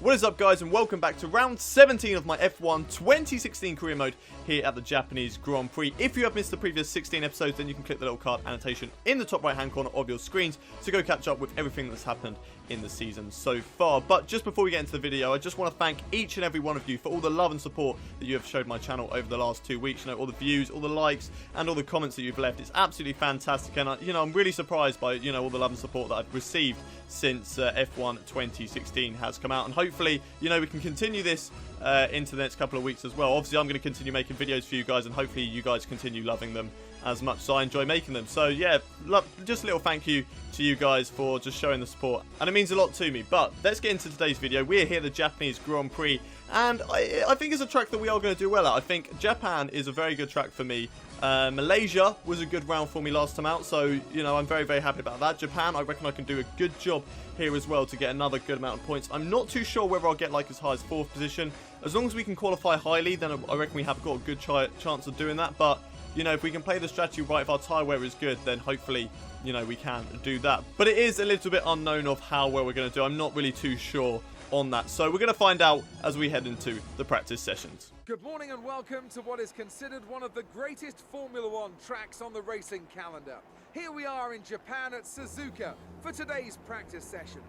What is up, guys, and welcome back to round 17 of my F1 2016 career mode here at the Japanese Grand Prix. If you have missed the previous 16 episodes, then you can click the little card annotation in the top right hand corner of your screens to go catch up with everything that's happened in the season so far. But just before we get into the video, I just want to thank each and every one of you for all the love and support that you have showed my channel over the last 2 weeks. You know, all the views, all the likes, and all the comments that you've left. It's absolutely fantastic, and I'm really surprised by all the love and support that I've received since F1 2016 has come out, and hopefully we can continue this into the next couple of weeks as well. Obviously, I'm going to continue making videos for you guys, and hopefully you guys continue loving them as much as I enjoy making them. So yeah, just a little thank you to you guys for just showing the support, and it means a lot to me. But let's get into today's video. We're here at the Japanese Grand Prix, and I think it's a track that we are going to do well at. I think Japan is a very good track for me. Malaysia was a good round for me last time out, so I'm very, very happy about that. Japan, I reckon I can do a good job here as well to get another good amount of points. I'm not too sure whether I'll get like as high as 4th position. As long as we can qualify highly, then I reckon we have got a good chance of doing that. But if we can play the strategy right, if our tyre wear is good, then hopefully we can do that. But it is a little bit unknown of how well we're going to do. I'm not really too sure on that, so we're going to find out as we head into the practice sessions. Good morning and welcome to what is considered one of the greatest Formula One tracks on the racing calendar. Here we are in Japan at Suzuka for today's practice session.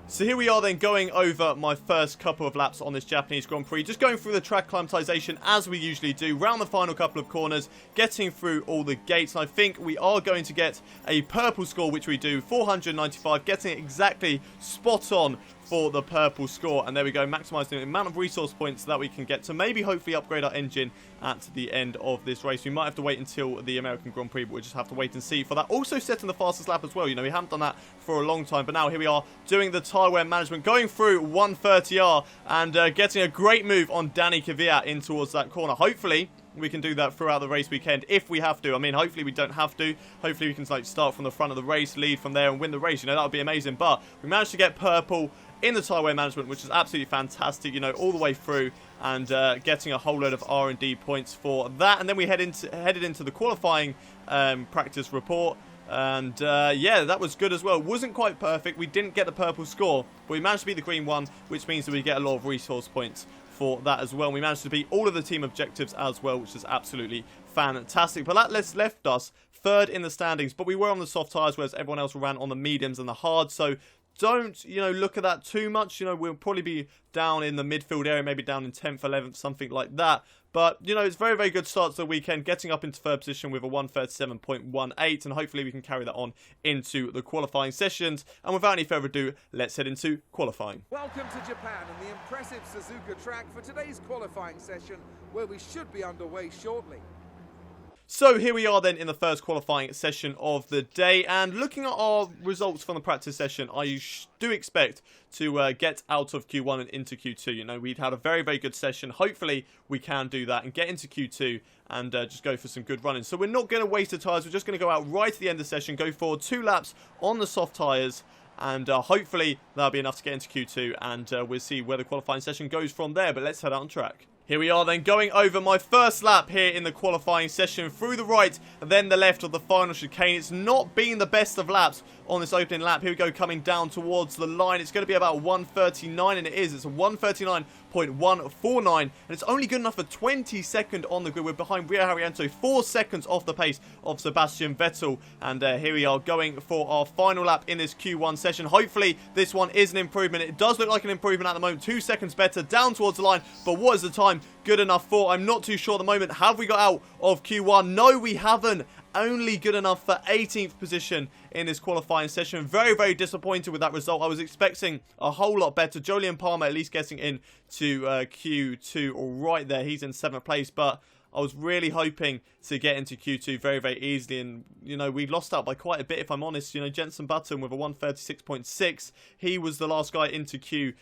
So here we are then going over my first couple of laps on this Japanese Grand Prix. Just going through the track acclimatization as we usually do. Round the final couple of corners, getting through all the gates. And I think we are going to get a purple score, which we do, 495. Getting it exactly spot on for the purple score. And there we go, maximizing the amount of resource points that we can get to maybe hopefully upgrade our engine at the end of this race. We might have to wait until the American Grand Prix, but we'll just have to wait and see for that. Also setting the fastest lap as well. We haven't done that for a long time, but now here we are doing the tyre wear management, going through 130R and getting a great move on Danny Kvyat in towards that corner. Hopefully we can do that throughout the race weekend if we have to. I mean, hopefully we don't have to. Hopefully we can start from the front of the race, lead from there and win the race. That would be amazing. But we managed to get purple in the tyre wear management, which is absolutely fantastic, all the way through, and getting a whole load of R&D points for that. And then we headed into the qualifying practice report. And yeah, that was good as well. It wasn't quite perfect. We didn't get the purple score, but we managed to beat the green one, which means that we get a lot of resource points for that as well. We managed to beat all of the team objectives as well, which is absolutely fantastic. But that left us third in the standings, but we were on the soft tyres, whereas everyone else ran on the mediums and the hard. So don't, look at that too much. We'll probably be down in the midfield area, maybe down in 10th, 11th, something like that. But, it's very, very good start to the weekend, getting up into third position with a 137.18, and hopefully we can carry that on into the qualifying sessions. And without any further ado, let's head into qualifying. Welcome to Japan and the impressive Suzuka track for today's qualifying session, where we should be underway shortly. So here we are then in the first qualifying session of the day, and looking at our results from the practice session, I do expect to get out of Q1 and into Q2. We'd had a very, very good session. Hopefully we can do that and get into Q2 and just go for some good running. So we're not going to waste the tyres. We're just going to go out right at the end of the session, go forward 2 laps on the soft tyres, and hopefully that'll be enough to get into Q2, and we'll see where the qualifying session goes from there. But let's head out on track. Here we are then going over my first lap here in the qualifying session, through the right and then the left of the final chicane. It's not been the best of laps on this opening lap. Here we go, coming down towards the line. It's going to be about 139, and it is. It's a 139.149, and it's only good enough for 22nd on the grid. We're behind Rio Haryanto, 4 seconds off the pace of Sebastian Vettel. And here we are going for our final lap in this Q1 session. Hopefully this one is an improvement. It does look like an improvement at the moment. 2 seconds better down towards the line, but what is the time good enough for? I'm not too sure at the moment. Have we got out of Q1? No, we haven't. Only good enough for 18th position in this qualifying session. Very, very disappointed with that result. I was expecting a whole lot better. Jolyon Palmer at least getting into Q2 right there. He's in 7th place, but I was really hoping to get into Q2 very, very easily. And, we lost out by quite a bit, if I'm honest. Jenson Button with a 136.6. He was the last guy into Q2.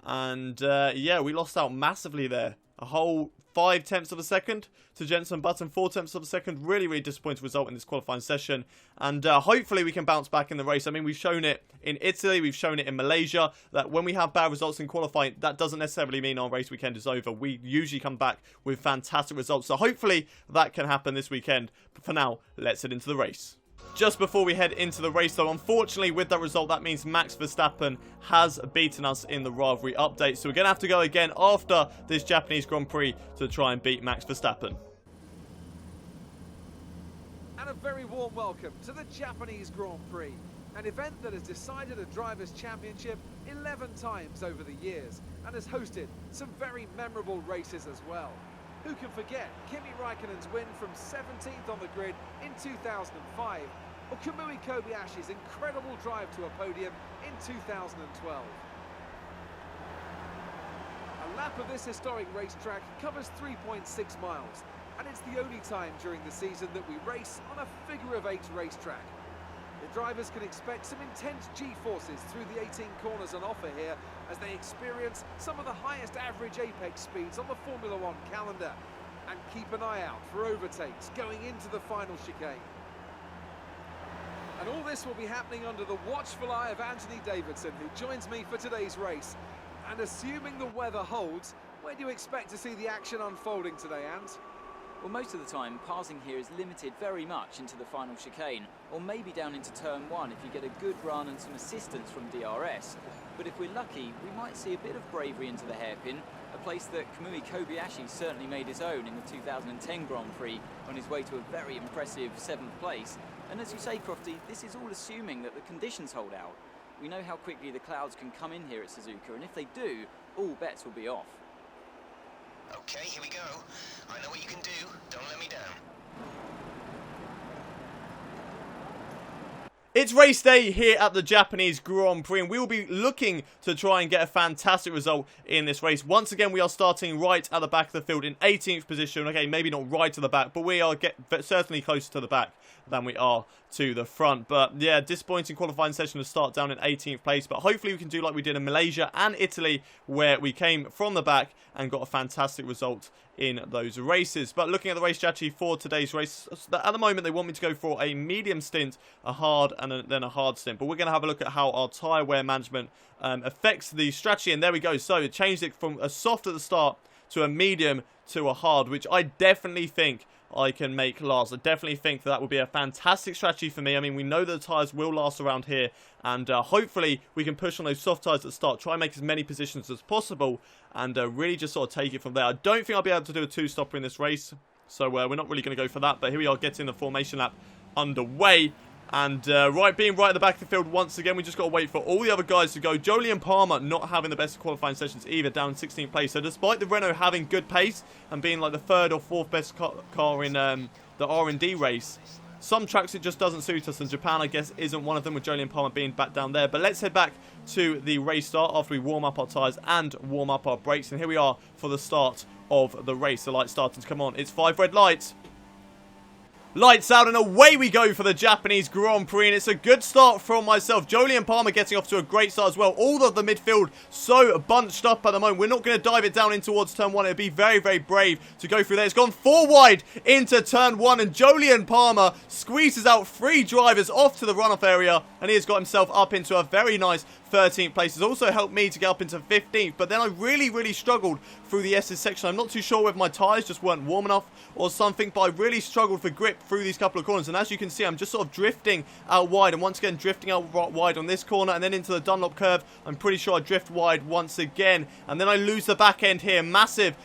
And, yeah, we lost out massively there. A whole 0.5 of a second to Jenson Button, 0.4 of a second. Really, really disappointing result in this qualifying session. And hopefully we can bounce back in the race. I mean, we've shown it in Italy, we've shown it in Malaysia, that when we have bad results in qualifying, that doesn't necessarily mean our race weekend is over. We usually come back with fantastic results. So hopefully that can happen this weekend. But for now, let's head into the race. just before we head into the race, though. Unfortunately, with that result, that means Max Verstappen has beaten us in the rivalry update. So we're going to have to go again after this Japanese Grand Prix to try and beat Max Verstappen. And a very warm welcome to the Japanese Grand Prix, an event that has decided a Drivers' Championship 11 times over the years and has hosted some very memorable races as well. Who can forget Kimi Raikkonen's win from 17th on the grid in 2005, or Kamui Kobayashi's incredible drive to a podium in 2012. A lap of this historic racetrack covers 3.6 miles, and it's the only time during the season that we race on a figure-of-8 racetrack. The drivers can expect some intense G-forces through the 18 corners on offer here as they experience some of the highest average apex speeds on the Formula One calendar. And keep an eye out for overtakes going into the final chicane. And all this will be happening under the watchful eye of Anthony Davidson, who joins me for today's race. And assuming the weather holds, where do you expect to see the action unfolding today, Ant? Well, most of the time, passing here is limited very much into the final chicane, or maybe down into turn 1 if you get a good run and some assistance from DRS. But if we're lucky, we might see a bit of bravery into the hairpin, a place that Kamui Kobayashi certainly made his own in the 2010 Grand Prix on his way to a very impressive 7th place. And as you say, Crofty, this is all assuming that the conditions hold out. We know how quickly the clouds can come in here at Suzuka, and if they do, all bets will be off. Okay, here we go. I know what you can do. Don't let me down. It's race day here at the Japanese Grand Prix, and we will be looking to try and get a fantastic result in this race. Once again, we are starting right at the back of the field in 18th position. Okay, maybe not right to the back, but we are certainly closer to the back than we are to the front. But yeah, disappointing qualifying session to start down in 18th place, but hopefully we can do like we did in Malaysia and Italy, where we came from the back and got a fantastic result in those races. But looking at the race strategy for today's race, at the moment they want me to go for a medium stint, a hard, and then a hard stint. But we're going to have a look at how our tyre wear management affects the strategy, and there we go. So it changed it from a soft at the start to a medium to a hard, which I definitely think I can make last. I definitely think that would be a fantastic strategy for me. I mean, we know that the tyres will last around here, and hopefully we can push on those soft tyres at the start, try and make as many positions as possible, and really just sort of take it from there. I don't think I'll be able to do a two-stopper in this race, so we're not really going to go for that, but here we are getting the formation lap underway. And being right at the back of the field once again, we just got to wait for all the other guys to go. Jolyon Palmer not having the best qualifying sessions either, down in 16th place. So despite the Renault having good pace and being like the 3rd or 4th best car in the R&D race, some tracks it just doesn't suit us, and Japan, I guess, isn't one of them, with Jolyon Palmer being back down there. But let's head back to the race start after we warm up our tyres and warm up our brakes. And here we are for the start of the race. The lights starting to come on. It's 5 red lights. Lights out, and away we go for the Japanese Grand Prix, and it's a good start from myself. Jolyon Palmer getting off to a great start as well. All of the midfield so bunched up at the moment. We're not going to dive it down in towards turn 1. It would be very, very brave to go through there. It's gone 4 wide into turn 1, and Jolyon Palmer squeezes out 3 drivers off to the runoff area, and he has got himself up into a very nice 13th place. Has also helped me to get up into 15th, but then I really, really struggled through the S's section. I'm not too sure whether my tyres just weren't warm enough or something, but I really struggled for grip through these couple of corners, and as you can see, I'm just sort of drifting out wide, and once again drifting out wide on this corner, and then into the Dunlop curve. I'm pretty sure I drift wide once again, and then I lose the back end here. Massive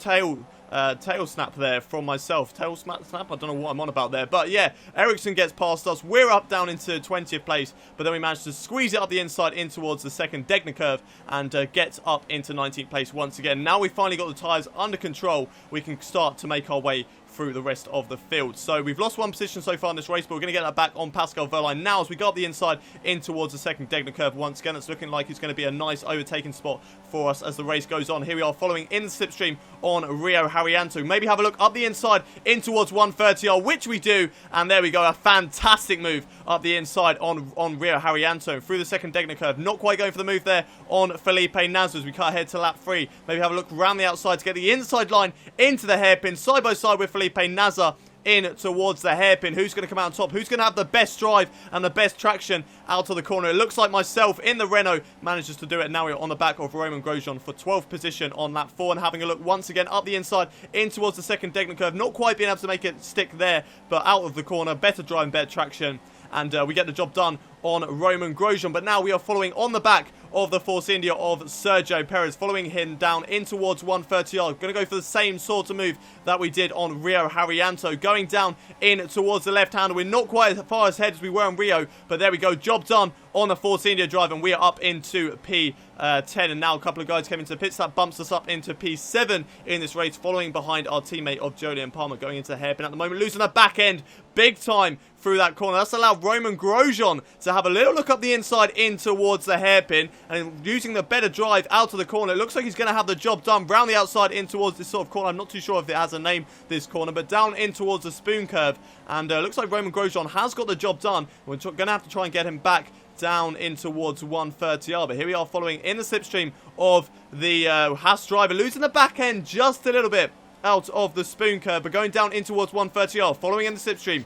tail snap there from myself. Tail snap? I don't know what I'm on about there. But yeah, Ericsson gets past us. We're up down into 20th place. But then we managed to squeeze it up the inside in towards the second Degner curve and get up into 19th place once again. Now we've finally got the tyres under control. We can start to make our way through the rest of the field. So we've lost 1 position so far in this race, but we're going to get that back on Pascal Wehrlein now as we go up the inside in towards the second Degner curve once again. It's looking like it's going to be a nice overtaking spot for us as the race goes on. Here we are following in the slipstream on Rio Haryanto. Maybe have a look up the inside in towards 130R, which we do, and there we go. A fantastic move up the inside on Rio Haryanto through the second Degner curve. Not quite going for the move there on Felipe Nasr as we cut ahead to lap 3. Maybe have a look around the outside to get the inside line into the hairpin, side by side with Felipe Nasr in towards the hairpin. Who's going to come out on top? Who's going to have the best drive and the best traction out of the corner? It looks like myself in the Renault manages to do it. Now we're on the back of Romain Grosjean for 12th position on lap 4, and having a look once again up the inside in towards the second Degner curve. Not quite being able to make it stick there, but out of the corner. Better drive and better traction. And we get the job done on Romain Grosjean. But now we are following on the back of the Force India of Sergio Perez, following him down in towards 130R. Going to go for the same sort of move that we did on Rio Haryanto, going down in towards the left-hander. We're not quite as far ahead as we were on Rio, but there we go, job done on the Force India drive, and we are up into P10. And now a couple of guys came into the pits. That bumps us up into P7 in this race, following behind our teammate of Jolyon Palmer, going into the hairpin at the moment, losing the back end big time through that corner. That's allowed Romain Grosjean to have a little look up the inside in towards the hairpin, and using the better drive out of the corner. It looks like he's going to have the job done round the outside in towards this sort of corner. I'm not too sure if it has a name, this corner, but down in towards the spoon curve. And looks like Romain Grosjean has got the job done. We're going to have to try and get him back down in towards 130R. But here we are following in the slipstream of the Haas driver, losing the back end just a little bit out of the spoon curve, but going down in towards 130R, following in the slipstream.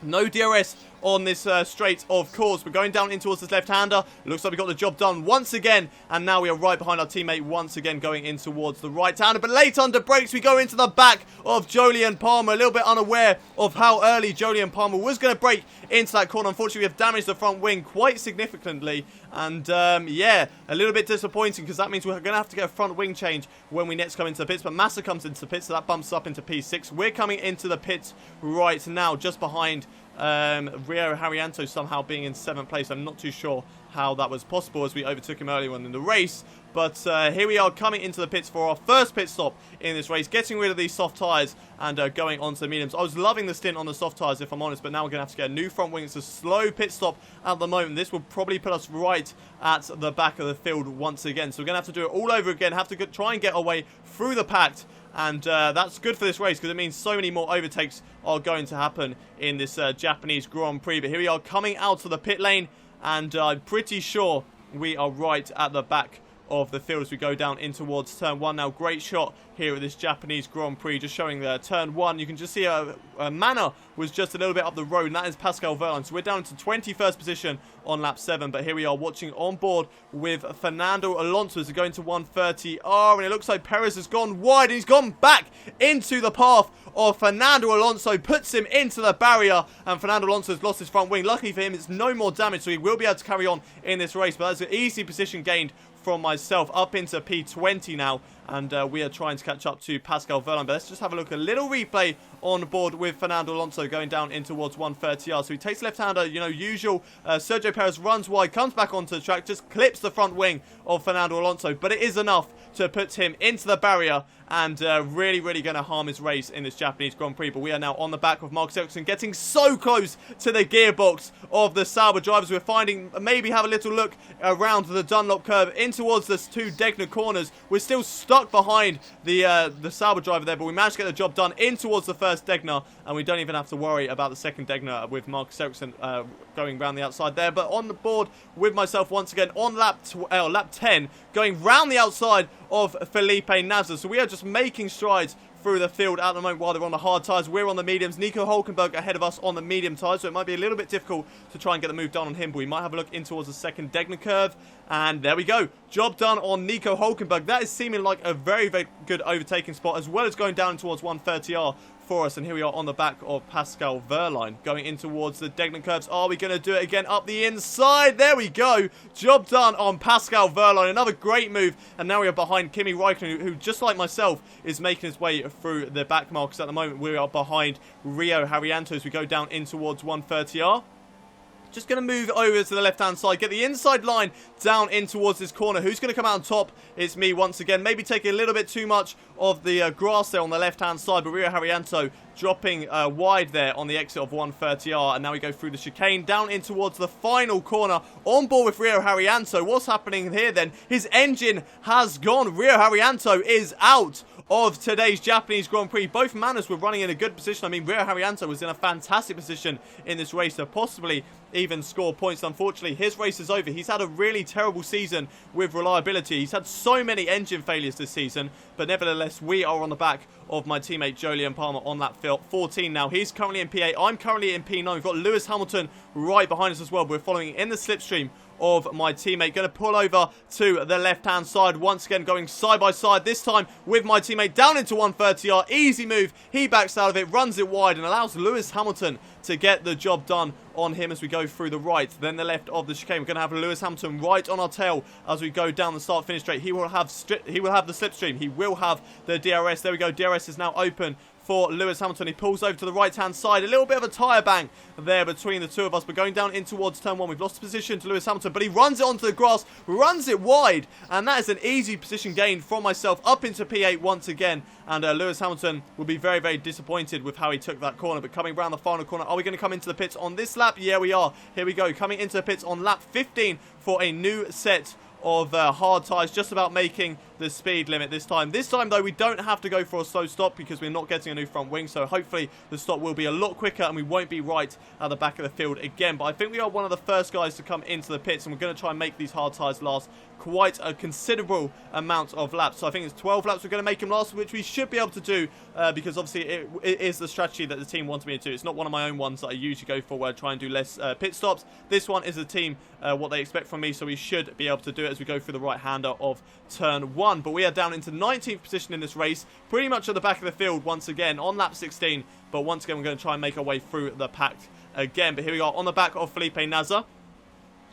No DRS on this straight, of course. We're going down in towards this left-hander. Looks like we got the job done once again, and now we are right behind our teammate once again, going in towards the right-hander. But late under brakes, we go into the back of Jolyon Palmer, a little bit unaware of how early Jolyon Palmer was going to brake into that corner. Unfortunately, we have damaged the front wing quite significantly, and yeah, a little bit disappointing, because that means we're going to have to get a front wing change when we next come into the pits. But Massa comes into the pits, so that bumps up into P6. We're coming into the pits right now, just behind Rio Haryanto somehow being in 7th place. I'm not too sure how that was possible, as we overtook him earlier on in the race. But here we are coming into the pits for our first pit stop in this race, getting rid of these soft tyres and going on to the mediums. I was loving the stint on the soft tyres, if I'm honest, but now we're going to have to get a new front wing. It's a slow pit stop at the moment. This will probably put us right at the back of the field once again. So we're going to have to do it all over again, have to try and get our way through the pact. And that's good for this race, because it means so many more overtakes are going to happen in this Japanese Grand Prix. But here we are coming out of the pit lane, and I'm pretty sure we are right at the back of the field as we go down in towards turn 1 now. Great shot here at this Japanese Grand Prix, just showing the turn 1. You can just see Manor was just a little bit up the road, and that is Pascal Wehrlein. So we're down to 21st position on lap 7, but here we are watching on board with Fernando Alonso as we go into 130R, and it looks like Perez has gone wide, and he's gone back into the path of Fernando Alonso, puts him into the barrier, and Fernando Alonso has lost his front wing. Luckily for him, it's no more damage, so he will be able to carry on in this race, but that's an easy position gained from myself, up into P20 now, and we are trying to catch up to Pascal Wehrlein. But let's just have a look, a little replay on board with Fernando Alonso going down in towards 130R. So he takes left-hander, you know, usual. Sergio Perez runs wide, comes back onto the track, just clips the front wing of Fernando Alonso, but it is enough to put him into the barrier and really going to harm his race in this Japanese Grand Prix. But we are now on the back of Marcus Ericsson, getting so close to the gearbox of the Sauber drivers. We're finding, maybe have a little look around the Dunlop curve in towards the 2 Degner corners. We're still stuck behind the Sauber driver there, but we managed to get the job done in towards the first Degner, and we don't even have to worry about the second Degner with Marcus Ericsson going round the outside there. But on the board with myself once again on lap 10, going round the outside of Felipe Nasr. So we are just making strides through the field at the moment while they're on the hard tyres. We're on the mediums. Nico Hulkenberg ahead of us on the medium tyres, so it might be a little bit difficult to try and get the move done on him, but we might have a look in towards the second Degner curve. And there we go. Job done on Nico Hulkenberg. That is seeming like a very good overtaking spot, as well as going down towards 130R for us. And here we are on the back of Pascal Wehrlein going in towards the Degner curves. Are we going to do it again up the inside? There we go. Job done on Pascal Wehrlein. Another great move. And now we are behind Kimi Räikkönen, who just like myself is making his way through the back markers at the moment. We are behind Rio Haryanto as we go down in towards 130R. Just going to move over to the left-hand side, get the inside line down in towards this corner. Who's going to come out on top? It's me once again. Maybe taking a little bit too much of the grass there on the left-hand side, but Rio Haryanto dropping wide there on the exit of 130R. And now we go through the chicane down in towards the final corner. On board with Rio Haryanto. What's happening here then? His engine has gone. Rio Haryanto is out of today's Japanese Grand Prix. Both Manners were running in a good position. I mean, Rio Haryanto was in a fantastic position in this race to possibly even score points. Unfortunately, his race is over. He's had a really terrible season with reliability. He's had so many engine failures this season, but nevertheless, we are on the back of my teammate Jolyon Palmer on lap 14 now. He's currently in P8. I'm currently in P9. We've got Lewis Hamilton right behind us as well. We're following in the slipstream of my teammate. Going to pull over to the left-hand side. Once again, going side by side. This time with my teammate down into 130R. Easy move. He backs out of it, runs it wide, and allows Lewis Hamilton to get the job done on him as we go through the right, then the left of the chicane. We're going to have Lewis Hamilton right on our tail as we go down the start-finish straight. He will have the slipstream. He will have the DRS. There we go. DRS is now open for Lewis Hamilton. He pulls over to the right-hand side. A little bit of a tyre bang there between the two of us. We're going down in towards turn 1. We've lost position to Lewis Hamilton, but he runs it onto the grass, runs it wide, and that is an easy position gain from myself up into P8 once again. And Lewis Hamilton will be very, very disappointed with how he took that corner. But coming around the final corner, are we going to come into the pits on this lap? Yeah, we are. Here we go. Coming into the pits on lap 15 for a new set of hard tyres, just about making the speed limit this time. This time, though, we don't have to go for a slow stop because we're not getting a new front wing, so hopefully the stop will be a lot quicker and we won't be right at the back of the field again. But I think we are one of the first guys to come into the pits, and we're going to try and make these hard tyres last quite a considerable amount of laps. So I think it's 12 laps we're going to make them last, which we should be able to do because obviously it is the strategy that the team wanted me to do. It's not one of my own ones that I usually go for where I try and do less pit stops. This one is the team, what they expect from me, so we should be able to do it as we go through the right-hander of turn 1. But we are down into 19th position in this race, pretty much at the back of the field once again on lap 16. But once again, we're going to try and make our way through the pack again. But here we are on the back of Felipe Nasr,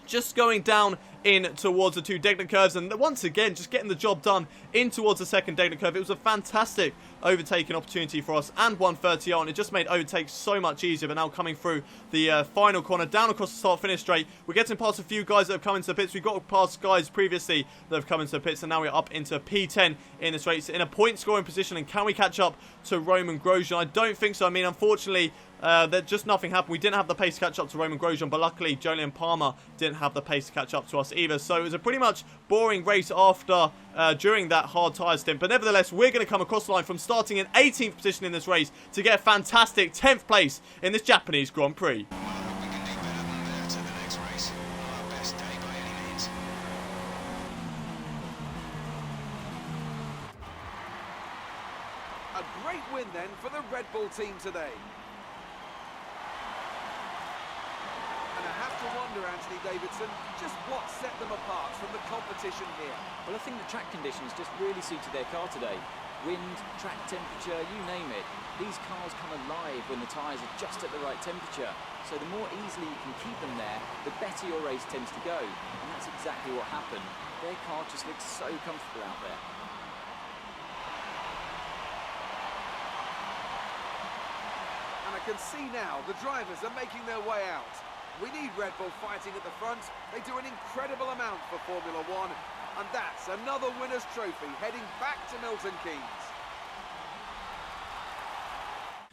just going down in towards the 2 Degner curves, and once again just getting the job done in towards the second Degner curve. It was a fantastic overtaking opportunity for us and 130R, and it just made overtakes so much easier. But now coming through the final corner down across the start finish straight, we're getting past a few guys that have come into the pits. We've got past guys previously that have come into the pits, and now we're up into P10 in this race in a point scoring position. And can we catch up to Roman Grosjean? I don't think so. I mean, unfortunately, that just nothing happened. We didn't have the pace to catch up to Roman Grosjean, but luckily Jolyon Palmer didn't have the pace to catch up to us either. So it was a pretty much boring race after during that hard tyre stint. But nevertheless, we're going to come across the line from starting in 18th position in this race to get a fantastic 10th place in this Japanese Grand Prix. A great win then for the Red Bull team today. And I have to wonder, Anthony Davidson, just what set them apart from the competition here. Well, I think the track conditions just really suited their car today. Wind, track temperature, you name it. These cars come alive when the tyres are just at the right temperature. So the more easily you can keep them there, the better your race tends to go. And that's exactly what happened. Their car just looks so comfortable out there. And I can see now the drivers are making their way out. We need Red Bull fighting at the front. They do an incredible amount for Formula One. And that's another winner's trophy heading back to Milton Keynes.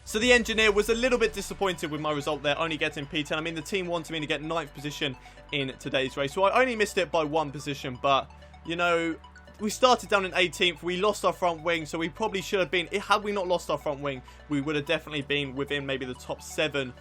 So the engineer was a little bit disappointed with my result there, only getting P10. I mean, the team wanted me to get 9th position in today's race, so I only missed it by 1 position. But, you know, we started down in 18th. We lost our front wing, so we probably should have been... Had we not lost our front wing, we would have definitely been within maybe the top 7.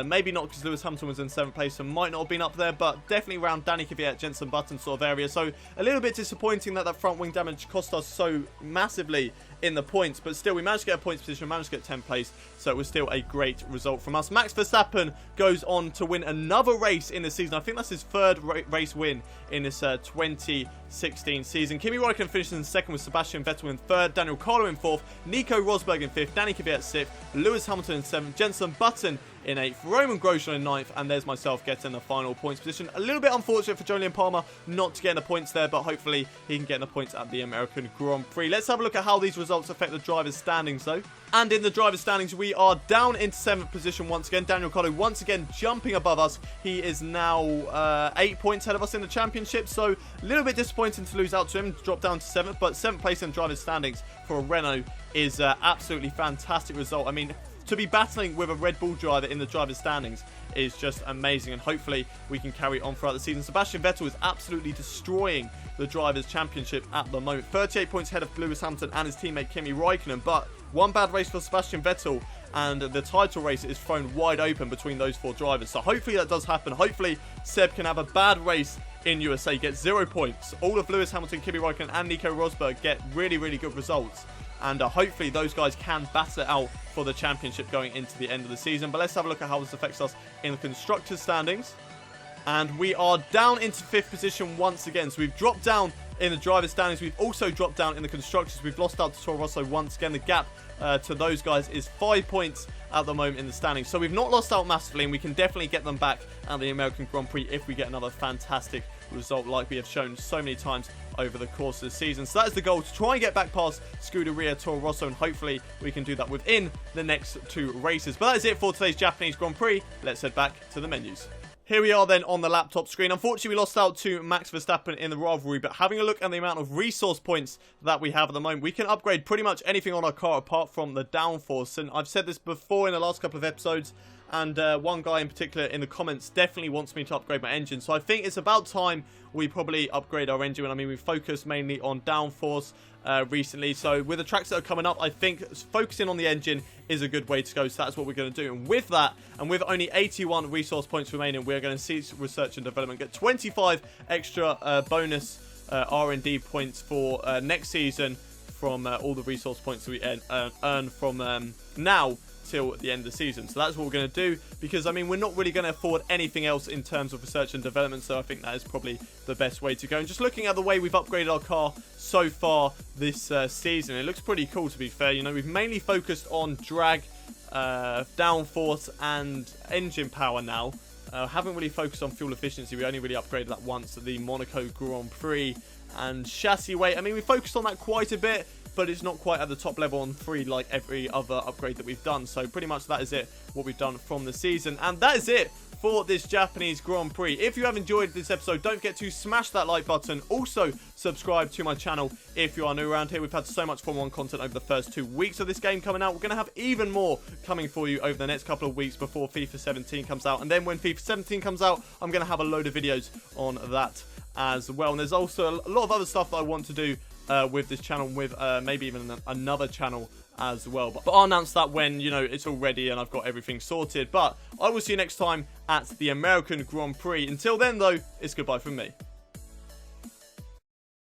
Maybe not because Lewis Hamilton was in 7th place, so might not have been up there, but definitely around Danny Kvyat, Jenson Button sort of area. So a little bit disappointing that front wing damage cost us so massively in the points, but still we managed to get a points position, we managed to get 10th place, so it was still a great result from us. Max Verstappen goes on to win another race in the season. I think that's his 3rd race win in this 2016 season. Kimi Räikkönen finishes in 2nd with Sebastian Vettel in 3rd, Daniel Ricciardo in 4th, Nico Rosberg in 5th, Danny Kvyat 6th, Lewis Hamilton in 7th, Jenson Button in 8th, Roman Grosjean in 9th, and there's myself getting the final points position. A little bit unfortunate for Jolyon Palmer not to get in the points there, but hopefully he can get in the points at the American Grand Prix. Let's have a look at how these results affect the drivers' standings though. And in the drivers' standings, we are down into 7th position once again. Daniel Ricciardo once again jumping above us. He is now 8 points ahead of us in the championship, so a little bit disappointing to lose out to him, drop down to 7th, but 7th place in drivers' standings for a Renault is absolutely fantastic result. I mean, to be battling with a Red Bull driver in the driver's standings is just amazing, and hopefully we can carry on throughout the season. Sebastian Vettel is absolutely destroying the Drivers' Championship at the moment. 38 points ahead of Lewis Hamilton and his teammate Kimi Raikkonen, but one bad race for Sebastian Vettel and the title race is thrown wide open between those 4 drivers. So hopefully that does happen. Hopefully Seb can have a bad race in USA, get 0 points. All of Lewis Hamilton, Kimi Raikkonen and Nico Rosberg get really, really good results. And hopefully those guys can battle it out for the championship going into the end of the season. But let's have a look at how this affects us in the Constructors' standings. And we are down into 5th position once again. So we've dropped down in the Drivers' standings. We've also dropped down in the Constructors. We've lost out to Toro Rosso once again. The gap to those guys is 5 points at the moment in the standings. So we've not lost out massively, and we can definitely get them back at the American Grand Prix if we get another fantastic result like we have shown so many times over the course of the season. So that is the goal, to try and get back past Scuderia Toro Rosso, and hopefully we can do that within the next 2 races. But that is it for today's Japanese Grand Prix. Let's head back to the menus. Here we are then on the laptop screen. Unfortunately, we lost out to Max Verstappen in the rivalry, but having a look at the amount of resource points that we have at the moment, we can upgrade pretty much anything on our car apart from the downforce. And I've said this before in the last couple of episodes, and one guy in particular in the comments definitely wants me to upgrade my engine. So I think it's about time we probably upgrade our engine. I mean, we focused mainly on downforce recently. So with the tracks that are coming up, I think focusing on the engine is a good way to go. So that's what we're going to do. And with that, and with only 81 resource points remaining, we're going to see research and development get 25 extra bonus R&D points for next season from all the resource points that we earn from now till the end of the season. So that's what we're going to do, because I mean, we're not really going to afford anything else in terms of research and development, so I think that is probably the best way to go. And just looking at the way we've upgraded our car so far this season, it looks pretty cool, to be fair. You know, we've mainly focused on drag, downforce and engine power now. Haven't really focused on fuel efficiency. We only really upgraded that once at the Monaco Grand Prix. And chassis weight, I mean, we focused on that quite a bit, but it's not quite at the top level on 3 like every other upgrade that we've done. So pretty much that is it, what we've done from the season. And that is it for this Japanese Grand Prix. If you have enjoyed this episode, don't forget to smash that like button. Also, subscribe to my channel if you are new around here. We've had so much Formula 1 content over the first 2 weeks of this game coming out. We're going to have even more coming for you over the next couple of weeks before FIFA 17 comes out. And then when FIFA 17 comes out, I'm going to have a load of videos on that as well. And there's also a lot of other stuff that I want to do with this channel, with maybe even another channel as well. But I'll announce that when, you know, it's all ready and I've got everything sorted. But I will see you next time at the American Grand Prix. Until then, though, it's goodbye from me.